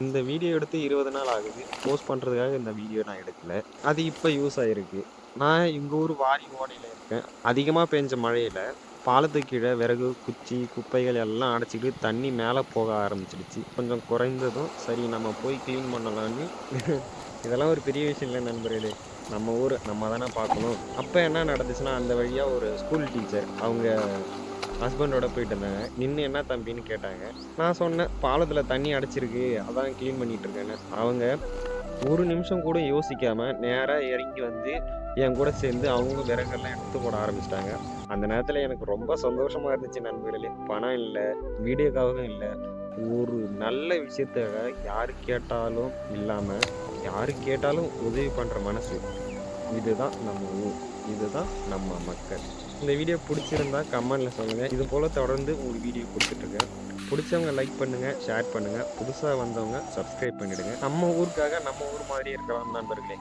இந்த வீடியோ எடுத்து 20 நாள் ஆகுது. போஸ்ட் பண்றதுக்காக இந்த வீடியோ நான் எடுக்கல. அது இப்ப யூஸ் ஆயிருக்கு. நான் எங்க ஊர் வாரி ஓடையில இருக்கேன். அதிகமா பெஞ்ச மழையில பாலத்துக்கு கீழ விறகு, குச்சி, குப்பைகள் எல்லாம் அடைச்சுக்கிட்டு தண்ணி மேல போக ஆரம்பிச்சிடுச்சு. கொஞ்சம் குறைந்ததும் சரி நம்ம போய் கிளீன் பண்ணலான்னு இதெல்லாம் ஒரு பெரிய விஷயம் இல்ல நண்பர்களே. நம்ம ஊரு நம்ம தானே பார்க்கணும். அப்ப என்ன நடந்துச்சுன்னா, அந்த வழியா ஒரு ஸ்கூல் டீச்சர் அவங்க ஹஸ்பண்டோட போயிட்டு இருந்தாங்க. நின்னு என்ன தம்பின்னு கேட்டாங்க. நான் சொன்னேன், "பாலத்துல தண்ணி அடைச்சிருக்கு. அதான் கிளீன் பண்ணிட்டு இருக்கேன்னு." அவங்க ஒரு நிமிஷம் கூட யோசிக்காம நேரா இறங்கி வந்து என் கூட சேர்ந்து அவங்க விறகெல்லாம் எடுத்து போட ஆரம்பிச்சுட்டாங்க. அந்த நேரத்துல எனக்கு ரொம்ப சந்தோஷமா இருந்துச்சு நண்பர்களே. பணம் இல்ல, வீடியோக்காகவும் இல்ல. ஒரு நல்ல விஷயத்துக்காக யாரு கேட்டாலும் இல்லாம, யாரு கேட்டாலும் உதவி பண்ற மனசு. இதுதான் நம்ம ஊர். இதுதான் நம்ம மக்கள். இந்த வீடியோ புடிச்சிருந்தா கமெண்ட்ல சொல்லுங்க. இது போல தொடர்ந்து உங்களுக்கு வீடியோ குடுத்துட்டுருக்கேன். புடிச்சவங்க லைக் பண்ணுங்க, ஷேர் பண்ணுங்க. புதுசா வந்தவங்க சப்ஸ்கிரைப் பண்ணிடுங்க. நம்ம ஊருக்காக நம்ம ஊர் மாதிரியே இருக்கலாம் நண்பர்களே.